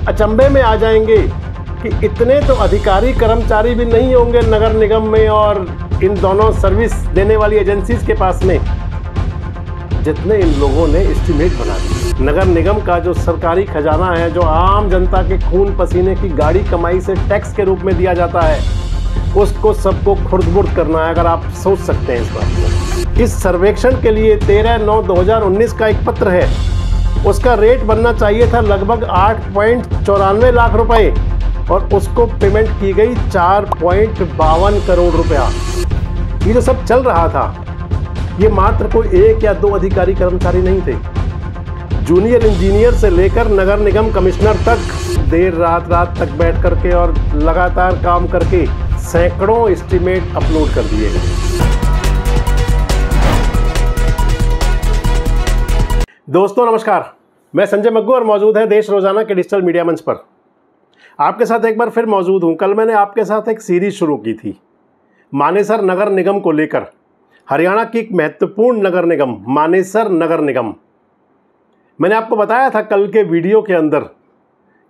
अचंभे में आ जाएंगे कि इतने तो अधिकारी कर्मचारी भी नहीं होंगे नगर निगम में और इन दोनों सर्विस देने वाली एजेंसीज के पास में, जितने इन लोगों ने एस्टिमेट बना दिए। नगर निगम का जो सरकारी खजाना है, जो आम जनता के खून पसीने की गाड़ी कमाई से टैक्स के रूप में दिया जाता है, उसको सबको खुर्द-बुर्द करना है, अगर आप सोच सकते हैं इस बात को। इस सर्वेक्षण के लिए 13/9/2019 का एक पत्र है, उसका रेट बनना चाहिए था लगभग 8.94 लाख रुपए और उसको पेमेंट की गई 4.52 करोड़ रुपया। ये जो सब चल रहा था, ये मात्र कोई 1 या 2 अधिकारी कर्मचारी नहीं थे। जूनियर इंजीनियर से लेकर नगर निगम कमिश्नर तक देर रात तक बैठ करके और लगातार काम करके सैकड़ों एस्टीमेट अपलोड कर दिए गए। दोस्तों नमस्कार, मैं संजय मग्गू और मौजूद है देश रोजाना के डिजिटल मीडिया मंच पर। आपके साथ एक बार फिर मौजूद हूं। कल मैंने आपके साथ एक सीरीज शुरू की थी मानेसर नगर निगम को लेकर। हरियाणा की एक महत्वपूर्ण नगर निगम मानेसर नगर निगम। मैंने आपको बताया था कल के वीडियो के अंदर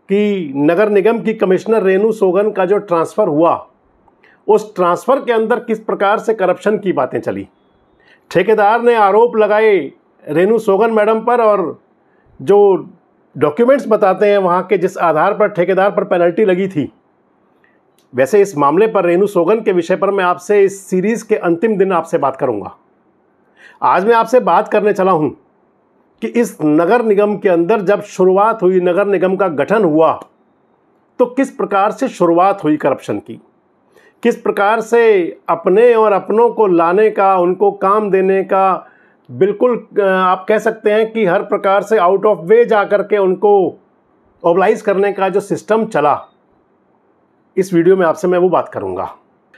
कि नगर निगम की कमिश्नर रेणु सोगन का जो ट्रांसफ़र हुआ, उस ट्रांसफ़र के अंदर किस प्रकार से करप्शन की बातें चली। ठेकेदार ने आरोप लगाए रेणु सोगन मैडम पर और जो डॉक्यूमेंट्स बताते हैं वहाँ के, जिस आधार पर ठेकेदार पर पेनल्टी लगी थी। वैसे इस मामले पर रेणु सोगन के विषय पर मैं आपसे इस सीरीज़ के अंतिम दिन आपसे बात करूँगा। आज मैं आपसे बात करने चला हूँ कि इस नगर निगम के अंदर जब शुरुआत हुई, नगर निगम का गठन हुआ, तो किस प्रकार से शुरुआत हुई करप्शन की, किस प्रकार से अपने और अपनों को लाने का, उनको काम देने का, बिल्कुल आप कह सकते हैं कि हर प्रकार से आउट ऑफ वे जा करके उनको ओबलाइज करने का जो सिस्टम चला, इस वीडियो में आपसे मैं वो बात करूंगा।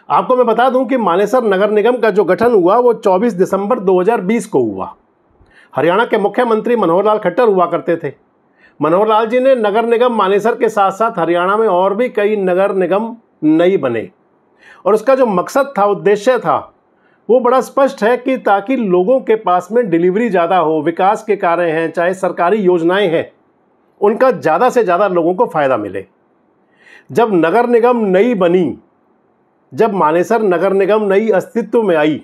आपको मैं बता दूं कि मानेसर नगर निगम का जो गठन हुआ वो 24 दिसंबर 2020 को हुआ। हरियाणा के मुख्यमंत्री मनोहर लाल खट्टर हुआ करते थे। मनोहर लाल जी ने नगर निगम मानेसर के साथ साथ हरियाणा में और भी कई नगर निगम नई बने और उसका जो मकसद था, उद्देश्य था, वो बड़ा स्पष्ट है कि ताकि लोगों के पास में डिलीवरी ज़्यादा हो, विकास के कार्य हैं, चाहे सरकारी योजनाएं हैं, उनका ज़्यादा से ज़्यादा लोगों को फ़ायदा मिले। जब नगर निगम नई बनी, जब मानेसर नगर निगम नई अस्तित्व में आई,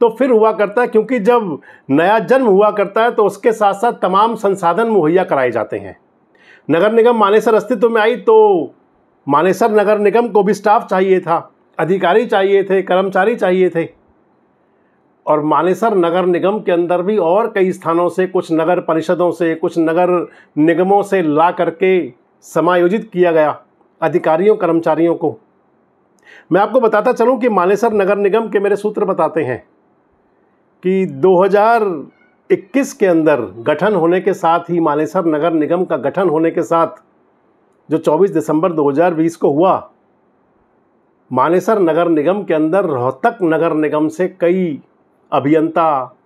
तो फिर हुआ करता है, क्योंकि जब नया जन्म हुआ करता है तो उसके साथ साथ तमाम संसाधन मुहैया कराए जाते हैं। नगर निगम मानेसर अस्तित्व में आई तो मानेसर नगर निगम को भी स्टाफ चाहिए था, अधिकारी चाहिए थे, कर्मचारी चाहिए थे। और मानेसर नगर निगम के अंदर भी और कई स्थानों से, कुछ नगर परिषदों से, कुछ नगर निगमों से ला करके समायोजित किया गया अधिकारियों कर्मचारियों को। मैं आपको बताता चलूं कि मानेसर नगर निगम के मेरे सूत्र बताते हैं कि 2021 के अंदर गठन होने के साथ ही, मानेसर नगर निगम का गठन होने के साथ, जो 24 दिसंबर 2020 को हुआ, मानेसर नगर निगम के अंदर रोहतक नगर निगम से कई अभियंता,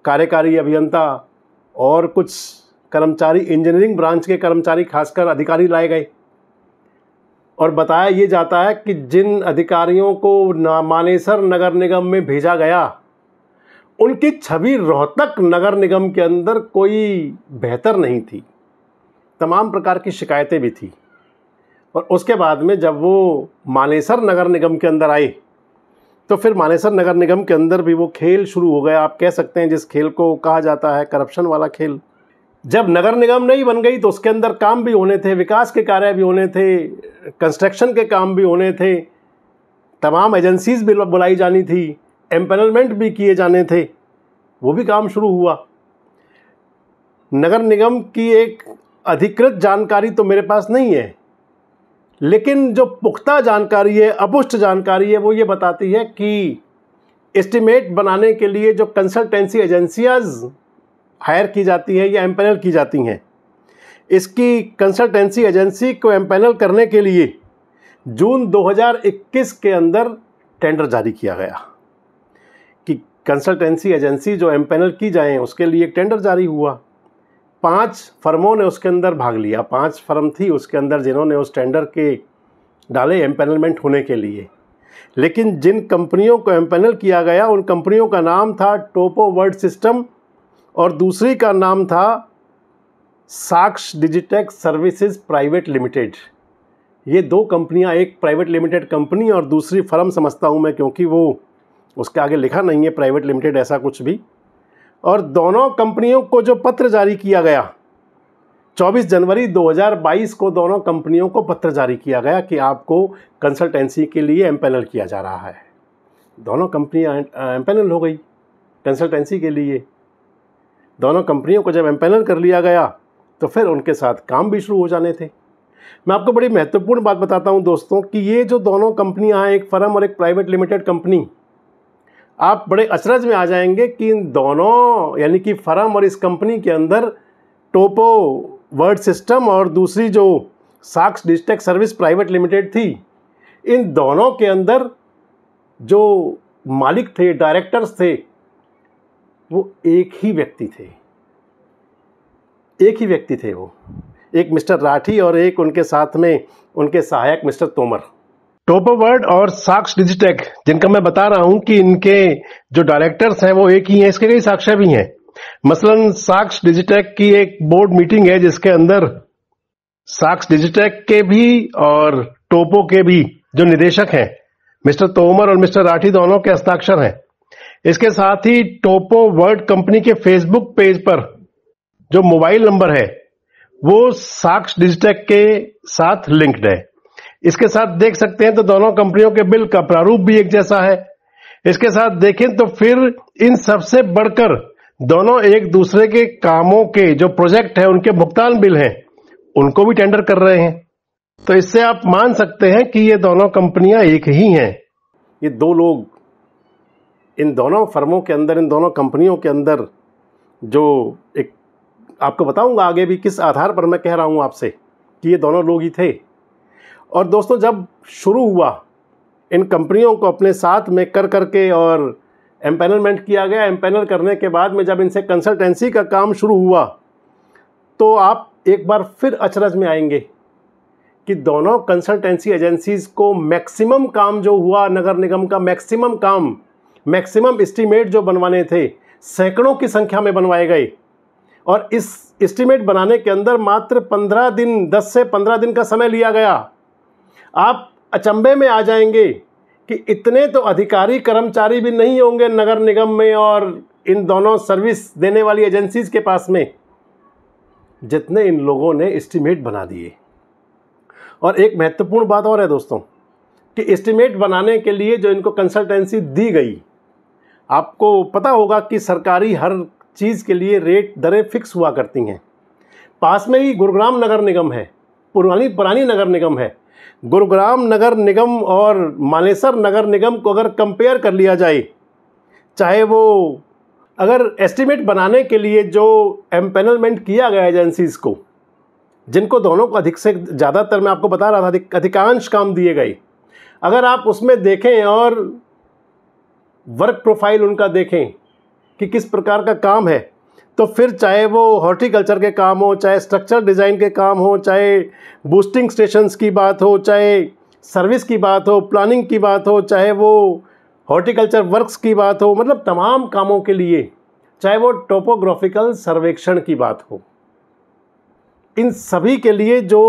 कार्यकारी अभियंता और कुछ कर्मचारी, इंजीनियरिंग ब्रांच के कर्मचारी, खासकर अधिकारी लाए गए। और बताया ये जाता है कि जिन अधिकारियों को मानेसर नगर निगम में भेजा गया, उनकी छवि रोहतक नगर निगम के अंदर कोई बेहतर नहीं थी। तमाम प्रकार की शिकायतें भी थी। और उसके बाद में जब वो मानेसर नगर निगम के अंदर आए, तो फिर मानेसर नगर निगम के अंदर भी वो खेल शुरू हो गया। आप कह सकते हैं जिस खेल को कहा जाता है करप्शन वाला खेल। जब नगर निगम नहीं बन गई तो उसके अंदर काम भी होने थे, विकास के कार्य भी होने थे, कंस्ट्रक्शन के काम भी होने थे, तमाम एजेंसीज भी बुलाई जानी थी, एम्पैनलमेंट भी किए जाने थे, वो भी काम शुरू हुआ। नगर निगम की एक अधिकृत जानकारी तो मेरे पास नहीं है, लेकिन जो पुख्ता जानकारी है, अपुष्ट जानकारी है, वो ये बताती है कि एस्टिमेट बनाने के लिए जो कंसल्टेंसी एजेंसियां हायर की जाती हैं या एम्पैनल की जाती हैं, इसकी कंसल्टेंसी एजेंसी को एम्पैनल करने के लिए जून 2021 के अंदर टेंडर जारी किया गया कि कंसल्टेंसी एजेंसी जो एम्पैनल की जाएं, उसके लिए एक टेंडर जारी हुआ। 5 फर्मों ने उसके अंदर भाग लिया। 5 फर्म थी उसके अंदर जिन्होंने उस टेंडर के डाले एम्पैनलमेंट होने के लिए। लेकिन जिन कंपनियों को एम्पैनल किया गया, उन कंपनियों का नाम था टोपो वर्ल्ड सिस्टम और दूसरी का नाम था साक्ष डिजिटेक सर्विसेज प्राइवेट लिमिटेड। ये दो कंपनियां, एक प्राइवेट लिमिटेड कंपनी और दूसरी फर्म समझता हूं मैं, क्योंकि वो उसके आगे लिखा नहीं है प्राइवेट लिमिटेड ऐसा कुछ भी। और दोनों कंपनियों को जो पत्र जारी किया गया 24 जनवरी 2022 को दोनों कंपनियों को पत्र जारी किया गया कि आपको कंसल्टेंसी के लिए एम्पैनल किया जा रहा है। दोनों कंपनियां एम्पैनल हो गई कंसल्टेंसी के लिए। दोनों कंपनियों को जब एम्पैनल कर लिया गया तो फिर उनके साथ काम भी शुरू हो जाने थे। मैं आपको बड़ी महत्वपूर्ण बात बताता हूं दोस्तों कि ये जो दोनों कंपनियां हैं, एक फर्म और एक प्राइवेट लिमिटेड कंपनी, आप बड़े अचरज में आ जाएंगे कि इन दोनों यानी कि फर्म और इस कंपनी के अंदर टोपो वर्ड सिस्टम और दूसरी जो साक्ष डिजिटेक सर्विस प्राइवेट लिमिटेड थी, इन दोनों के अंदर जो मालिक थे, डायरेक्टर्स थे, वो एक ही व्यक्ति थे। वो एक मिस्टर राठी और एक उनके साथ में उनके सहायक मिस्टर तोमर। टोपो वर्ड और साक्ष डिजिटेक, जिनका मैं बता रहा हूं कि इनके जो डायरेक्टर्स हैं वो एक ही हैं, इसके कई साक्ष्य भी हैं। मसलन साक्ष डिजिटेक की एक बोर्ड मीटिंग है जिसके अंदर साक्ष डिजिटेक के भी और टोपो के भी जो निदेशक हैं मिस्टर तोमर और मिस्टर राठी, दोनों के हस्ताक्षर हैं। इसके साथ ही टोपो वर्ड कंपनी के फेसबुक पेज पर जो मोबाइल नंबर है वो साक्ष डिजिटेक के साथ लिंक्ड है। इसके साथ देख सकते हैं तो दोनों कंपनियों के बिल का प्रारूप भी एक जैसा है। इसके साथ देखें तो फिर इन सबसे बढ़कर दोनों एक दूसरे के कामों के जो प्रोजेक्ट है उनके भुगतान बिल हैं उनको भी टेंडर कर रहे हैं। तो इससे आप मान सकते हैं कि ये दोनों कंपनियां एक ही हैं। ये दो लोग इन दोनों फर्मों के अंदर, इन दोनों कंपनियों के अंदर, जो एक आपको बताऊंगा आगे भी किस आधार पर मैं कह रहा हूं आपसे कि ये दोनों लोग ही थे। और दोस्तों जब शुरू हुआ इन कंपनियों को अपने साथ में कर करके और एम्पैनलमेंट किया गया, एम्पैनल करने के बाद में जब इनसे कंसल्टेंसी का काम शुरू हुआ तो आप एक बार फिर अचरज में आएंगे कि दोनों कंसल्टेंसी एजेंसीज को मैक्सिमम काम जो हुआ नगर निगम का, मैक्सिमम एस्टीमेट जो बनवाने थे सैकड़ों की संख्या में बनवाए गए। और इस एस्टीमेट बनाने के अंदर मात्र 15 दिन, 10 से 15 दिन का समय लिया गया। आप अचंभे में आ जाएंगे कि इतने तो अधिकारी कर्मचारी भी नहीं होंगे नगर निगम में और इन दोनों सर्विस देने वाली एजेंसीज के पास में, जितने इन लोगों ने एस्टीमेट बना दिए। और एक महत्वपूर्ण बात और है दोस्तों कि एस्टीमेट बनाने के लिए जो इनको कंसल्टेंसी दी गई, आपको पता होगा कि सरकारी हर चीज़ के लिए रेट दरें फिक्स हुआ करती हैं। पास में ही गुरुग्राम नगर निगम है, पुरानी नगर निगम है। गुरुग्राम नगर निगम और मानेसर नगर निगम को अगर कंपेयर कर लिया जाए, चाहे वो अगर एस्टीमेट बनाने के लिए जो एम्पैनलमेंट किया गया एजेंसीज को, जिनको दोनों को अधिक से ज़्यादातर मैं आपको बता रहा था अधिकांश काम दिए गए, अगर आप उसमें देखें और वर्क प्रोफाइल उनका देखें कि किस प्रकार का काम है, तो फिर चाहे वो हॉर्टिकल्चर के काम हो, चाहे स्ट्रक्चर डिज़ाइन के काम हो, चाहे बूस्टिंग स्टेशंस की बात हो, चाहे सर्विस की बात हो, प्लानिंग की बात हो, चाहे वो हॉर्टिकल्चर वर्क्स की बात हो, मतलब तमाम कामों के लिए, चाहे वो टोपोग्राफिकल सर्वेक्षण की बात हो, इन सभी के लिए जो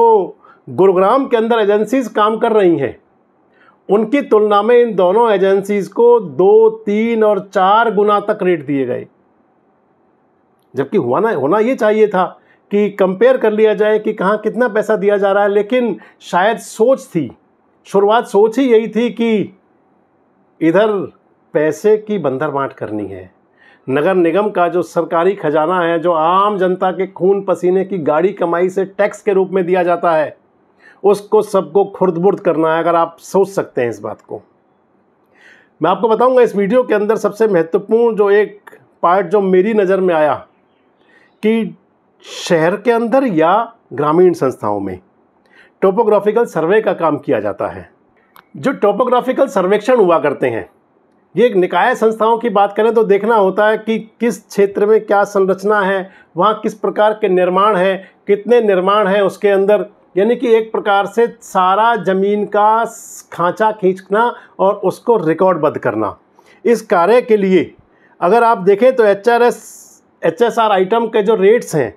गुरुग्राम के अंदर एजेंसीज काम कर रही हैं उनकी तुलना में इन दोनों एजेंसीज को 2, 3 और 4 गुना तक रेट दिए गए। जबकि होना ये चाहिए था कि कंपेयर कर लिया जाए कि कहाँ कितना पैसा दिया जा रहा है, लेकिन शायद शुरुआत सोच ही यही थी कि इधर पैसे की बंदरबांट करनी है। नगर निगम का जो सरकारी खजाना है, जो आम जनता के खून पसीने की गाड़ी कमाई से टैक्स के रूप में दिया जाता है, उसको सबको खुर्द-बुर्द करना है। अगर आप सोच सकते हैं इस बात को, मैं आपको बताऊंगा इस वीडियो के अंदर सबसे महत्वपूर्ण जो एक पार्ट जो मेरी नज़र में आया कि शहर के अंदर या ग्रामीण संस्थाओं में टोपोग्राफिकल सर्वे का काम किया जाता है। जो टोपोग्राफिकल सर्वेक्षण हुआ करते हैं, ये एक निकाय संस्थाओं की बात करें तो देखना होता है कि किस क्षेत्र में क्या संरचना है, वहाँ किस प्रकार के निर्माण है, कितने निर्माण है उसके अंदर, यानी कि एक प्रकार से सारा ज़मीन का खांचा खींचना और उसको रिकॉर्डबद्ध करना। इस कार्य के लिए अगर आप देखें तो HRS HSR आइटम के जो रेट्स हैं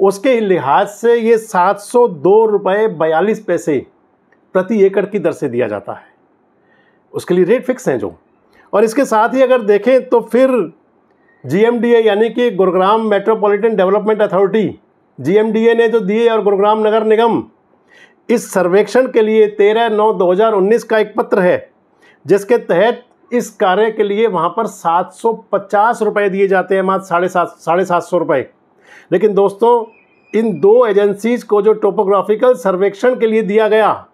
उसके लिहाज से ये 702 रुपये 42 पैसे प्रति एकड़ की दर से दिया जाता है। उसके लिए रेट फिक्स हैं जो। और इसके साथ ही अगर देखें तो फिर GMDA यानी कि Gurugram metropolitan development authority, GMDA ने जो दिए, और गुरुग्राम नगर निगम इस सर्वेक्षण के लिए 13/9/2019 का एक पत्र है जिसके तहत इस कार्य के लिए वहाँ पर 750 रुपये दिए जाते हैं, मात्र 750 रुपये। लेकिन दोस्तों, इन दो एजेंसीज को जो टोपोग्राफिकल सर्वेक्षण के लिए दिया गया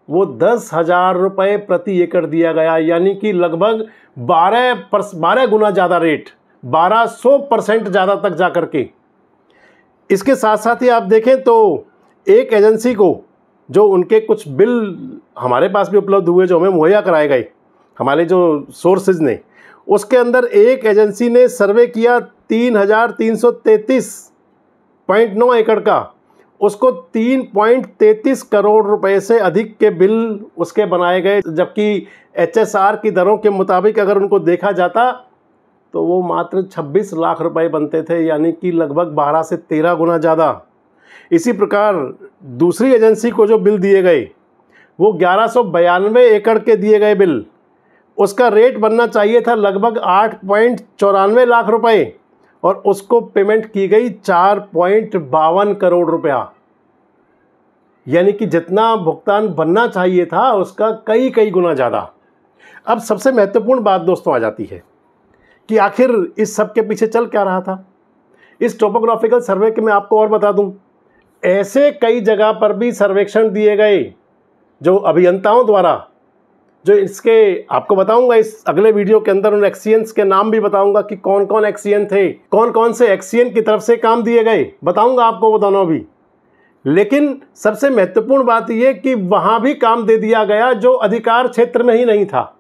वो 10,000 रुपये प्रति एकड़ दिया गया, यानी कि लगभग 12 गुना ज़्यादा रेट, 1200% ज़्यादा तक जा कर के। इसके साथ साथ ही आप देखें तो एक एजेंसी को जो उनके कुछ बिल हमारे पास भी उपलब्ध हुए जो हमें मुहैया कराए गए हमारे जो सोर्सेज ने, उसके अंदर एक एजेंसी ने सर्वे किया 3,333.9 एकड़ का, उसको 3.33 करोड़ रुपए से अधिक के बिल उसके बनाए गए, जबकि HSR की दरों के मुताबिक अगर उनको देखा जाता तो वो मात्र 26 लाख रुपए बनते थे, यानी कि लगभग 12 से 13 गुना ज़्यादा। इसी प्रकार दूसरी एजेंसी को जो बिल दिए गए वो 1192 एकड़ के दिए गए बिल, उसका रेट बनना चाहिए था लगभग 8.94 लाख रुपए और उसको पेमेंट की गई 4.52 करोड़ रुपया, यानी कि जितना भुगतान बनना चाहिए था उसका कई गुना ज़्यादा। अब सबसे महत्वपूर्ण बात दोस्तों आ जाती है कि आखिर इस सब के पीछे चल क्या रहा था। इस टोपोग्राफिकल सर्वे के मैं आपको और बता दूं, ऐसे कई जगह पर भी सर्वेक्षण दिए गए जो अभियंताओं द्वारा, जो इसके आपको बताऊंगा इस अगले वीडियो के अंदर, उन एक्सियंस के नाम भी बताऊंगा कि कौन कौन एक्सियन थे, कौन कौन से एक्सियन की तरफ से काम दिए गए, बताऊंगा आपको वो दोनों भी। लेकिन सबसे महत्वपूर्ण बात यह कि वहां भी काम दे दिया गया जो अधिकार क्षेत्र में ही नहीं था।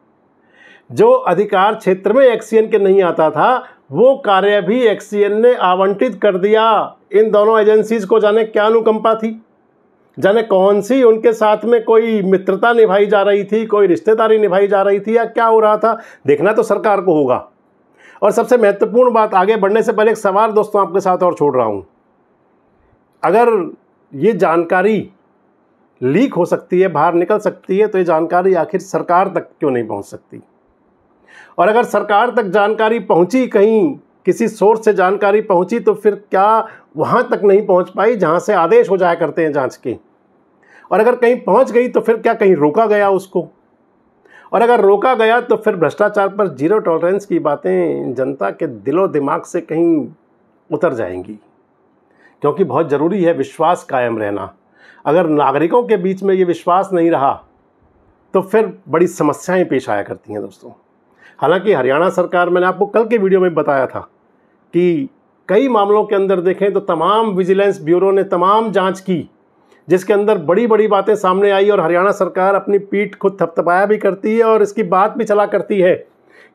जो अधिकार क्षेत्र में एक्सियन के नहीं आता था वो कार्य भी एक्सियन ने आवंटित कर दिया इन दोनों एजेंसीज को। जाने क्या अनुकंपा थी, जाने कौन सी उनके साथ में कोई मित्रता निभाई जा रही थी, कोई रिश्तेदारी निभाई जा रही थी, या क्या हो रहा था, देखना तो सरकार को होगा। और सबसे महत्वपूर्ण बात, आगे बढ़ने से पहले एक सवाल दोस्तों आपके साथ और छोड़ रहा हूं, अगर ये जानकारी लीक हो सकती है, बाहर निकल सकती है, तो ये जानकारी आखिर सरकार तक क्यों नहीं पहुंच सकती? और अगर सरकार तक जानकारी पहुंची, कहीं किसी सोर्स से जानकारी पहुंची, तो फिर क्या वहां तक नहीं पहुंच पाई जहां से आदेश हो जाया करते हैं जांच के? और अगर कहीं पहुंच गई तो फिर क्या कहीं रोका गया उसको? और अगर रोका गया तो फिर भ्रष्टाचार पर जीरो टॉलरेंस की बातें जनता के दिलो दिमाग से कहीं उतर जाएंगी, क्योंकि बहुत ज़रूरी है विश्वास कायम रहना। अगर नागरिकों के बीच में ये विश्वास नहीं रहा तो फिर बड़ी समस्याएं पेश आया करती हैं दोस्तों। हालांकि हरियाणा सरकार, मैंने आपको कल के वीडियो में बताया था कि कई मामलों के अंदर देखें तो तमाम विजिलेंस ब्यूरो ने तमाम जांच की, जिसके अंदर बड़ी बड़ी बातें सामने आई, और हरियाणा सरकार अपनी पीठ खुद थपथपाया भी करती है और इसकी बात भी चला करती है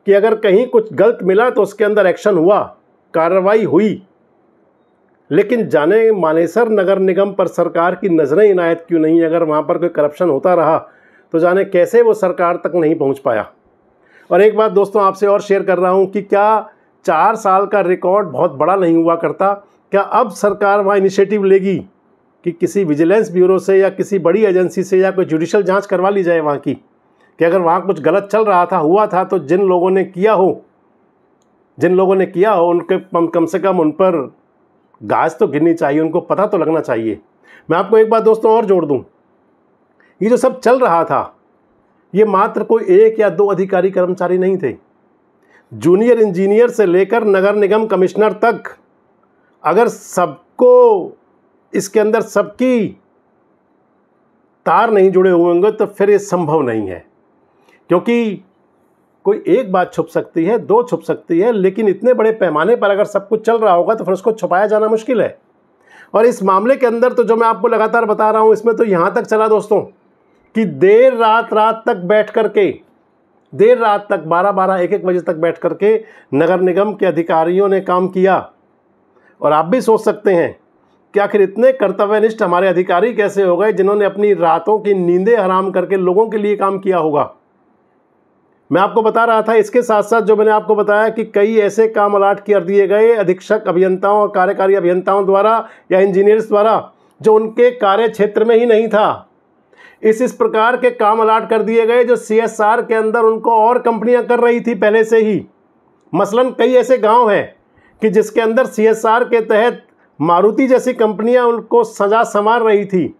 कि अगर कहीं कुछ गलत मिला तो उसके अंदर एक्शन हुआ, कार्रवाई हुई। लेकिन जाने मानेसर नगर निगम पर सरकार की नज़रें इनायत क्यों नहीं? अगर वहाँ पर कोई करप्शन होता रहा तो जाने कैसे वो सरकार तक नहीं पहुँच पाया। और एक बात दोस्तों आपसे और शेयर कर रहा हूँ कि क्या 4 साल का रिकॉर्ड बहुत बड़ा नहीं हुआ करता? क्या अब सरकार वहाँ इनिशिएटिव लेगी कि किसी विजिलेंस ब्यूरो से या किसी बड़ी एजेंसी से या कोई जुडिशल जांच करवा ली जाए वहाँ की, कि अगर वहाँ कुछ गलत चल रहा था, हुआ था, तो जिन लोगों ने किया हो उनके कम से कम उन पर गाज तो गिरनी चाहिए, उनको पता तो लगना चाहिए। मैं आपको एक बात दोस्तों और जोड़ दूँ, ये जो सब चल रहा था ये मात्र कोई 1 या 2 अधिकारी कर्मचारी नहीं थे। जूनियर इंजीनियर से लेकर नगर निगम कमिश्नर तक, अगर सबको इसके अंदर सबकी तार नहीं जुड़े हुए होंगे तो फिर ये संभव नहीं है। क्योंकि कोई एक बात छुप सकती है, 2 छुप सकती है, लेकिन इतने बड़े पैमाने पर अगर सब कुछ चल रहा होगा तो फिर उसको छुपाया जाना मुश्किल है। और इस मामले के अंदर तो जो मैं आपको लगातार बता रहा हूँ, इसमें तो यहाँ तक चला दोस्तों कि देर रात तक बैठ करके, देर रात तक 12-12, 1-1 बजे तक बैठ करके नगर निगम के अधिकारियों ने काम किया। और आप भी सोच सकते हैं कि आखिर इतने कर्तव्यनिष्ठ हमारे अधिकारी कैसे हो गए जिन्होंने अपनी रातों की नींदें हराम करके लोगों के लिए काम किया होगा। मैं आपको बता रहा था, इसके साथ साथ जो मैंने आपको बताया कि कई ऐसे काम अलाट कर दिए गए अधीक्षक अभियंताओं और कार्यकारी अभियंताओं द्वारा या इंजीनियर्स द्वारा जो उनके कार्य क्षेत्र में ही नहीं था। इस प्रकार के काम अलाट कर दिए गए जो CSR के अंदर उनको और कंपनियां कर रही थी पहले से ही। मसलन कई ऐसे गांव हैं कि जिसके अंदर CSR के तहत मारुति जैसी कंपनियां उनको सजा संवार रही थी,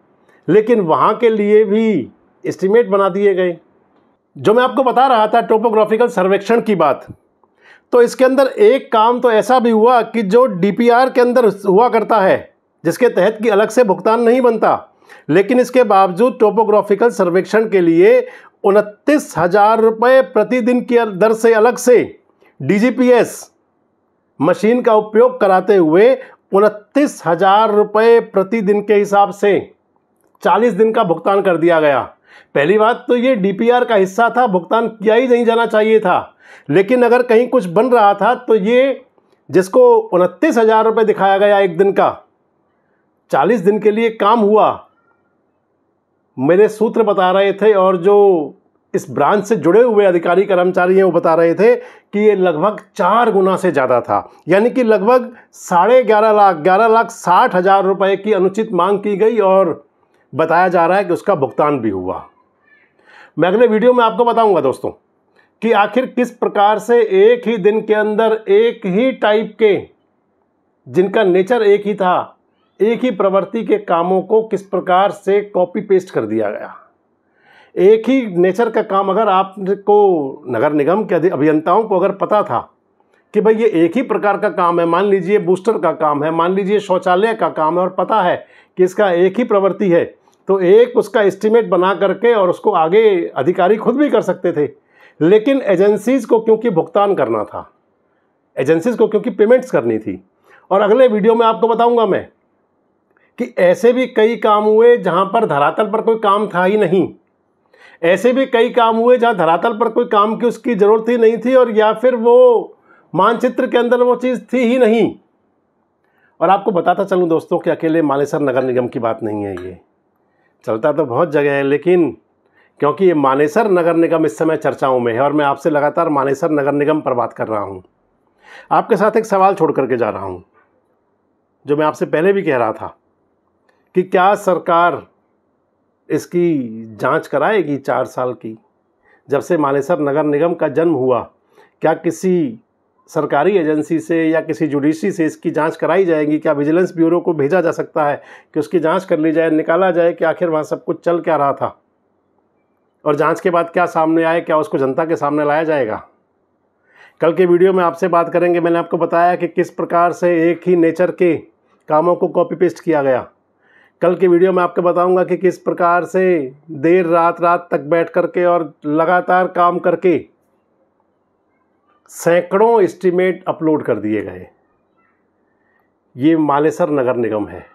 लेकिन वहां के लिए भी एस्टीमेट बना दिए गए। जो मैं आपको बता रहा था टोपोग्राफिकल सर्वेक्षण की बात, तो इसके अंदर एक काम तो ऐसा भी हुआ कि जो DPR के अंदर हुआ करता है, जिसके तहत कि अलग से भुगतान नहीं बनता, लेकिन इसके बावजूद टोपोग्राफिकल सर्वेक्षण के लिए 29,000 रुपये प्रतिदिन की दर से अलग से DGPS मशीन का उपयोग कराते हुए 29,000 रुपये प्रतिदिन के हिसाब से 40 दिन का भुगतान कर दिया गया। पहली बात तो ये DPR का हिस्सा था, भुगतान किया ही नहीं जाना चाहिए था, लेकिन अगर कहीं कुछ बन रहा था तो ये जिसको 29,000 रुपये दिखाया गया एक दिन का, 40 दिन के लिए काम हुआ। मेरे सूत्र बता रहे थे और जो इस ब्रांच से जुड़े हुए अधिकारी कर्मचारी हैं वो बता रहे थे कि ये लगभग 4 गुना से ज़्यादा था, यानी कि लगभग 11,60,000 रुपये की अनुचित मांग की गई और बताया जा रहा है कि उसका भुगतान भी हुआ। मैं अगले वीडियो में आपको बताऊंगा दोस्तों कि आखिर किस प्रकार से एक ही दिन के अंदर एक ही टाइप के, जिनका नेचर एक ही था, एक ही प्रवृत्ति के कामों को किस प्रकार से कॉपी पेस्ट कर दिया गया। एक ही नेचर का काम अगर आपको नगर निगम के अभियंताओं को अगर पता था कि भाई ये एक ही प्रकार का काम है, मान लीजिए बूस्टर का काम है, मान लीजिए शौचालय का काम है, और पता है कि इसका एक ही प्रवृत्ति है, तो एक उसका एस्टीमेट बना करके और उसको आगे अधिकारी खुद भी कर सकते थे। लेकिन एजेंसीज को क्योंकि भुगतान करना था, एजेंसीज को क्योंकि पेमेंट्स करनी थी। और अगले वीडियो में आपको बताऊंगा मैं कि ऐसे भी कई काम हुए जहां पर धरातल पर कोई काम था ही नहीं, ऐसे भी कई काम हुए जहां धरातल पर कोई काम की उसकी ज़रूरत ही नहीं थी, और या फिर वो मानचित्र के अंदर वो चीज़ थी ही नहीं। और आपको बताता चलूं दोस्तों कि अकेले मानेसर नगर निगम की बात नहीं है, ये चलता तो बहुत जगह है, लेकिन क्योंकि ये मानेसर नगर निगम इस समय चर्चाओं में है और मैं आपसे लगातार मानेसर नगर निगम पर बात कर रहा हूँ, आपके साथ एक सवाल छोड़ करके जा रहा हूँ जो मैं आपसे पहले भी कह रहा था कि क्या सरकार इसकी जांच कराएगी 4 साल की, जब से मानेसर नगर निगम का जन्म हुआ, क्या किसी सरकारी एजेंसी से या किसी जुडिशरी से इसकी जांच कराई जाएगी? क्या विजिलेंस ब्यूरो को भेजा जा सकता है कि उसकी जांच कर ली जाए, निकाला जाए कि आखिर वहाँ सब कुछ चल क्या रहा था, और जांच के बाद क्या सामने आए, क्या उसको जनता के सामने लाया जाएगा? कल के वीडियो में आपसे बात करेंगे। मैंने आपको बताया कि किस प्रकार से एक ही नेचर के कामों को कॉपी पेस्ट किया गया। कल के वीडियो में आपको बताऊंगा कि किस प्रकार से देर रात तक बैठ करके और लगातार काम करके सैकड़ों एस्टीमेट अपलोड कर दिए गए। ये मानेसर नगर निगम है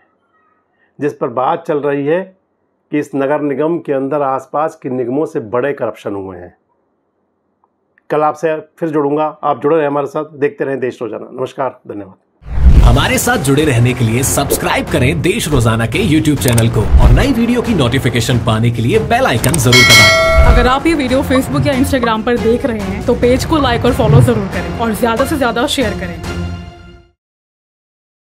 जिस पर बात चल रही है कि इस नगर निगम के अंदर आसपास के निगमों से बड़े करप्शन हुए हैं। कल आपसे फिर जुड़ूंगा, आप जुड़े रहें हमारे साथ, देखते रहें देश रोजाना। नमस्कार, धन्यवाद। हमारे साथ जुड़े रहने के लिए सब्सक्राइब करें देश रोजाना के YouTube चैनल को और नई वीडियो की नोटिफिकेशन पाने के लिए बेल आइकन जरूर दबाएं। अगर आप ये वीडियो Facebook या Instagram पर देख रहे हैं तो पेज को लाइक और फॉलो जरूर करें और ज्यादा से ज्यादा शेयर करें।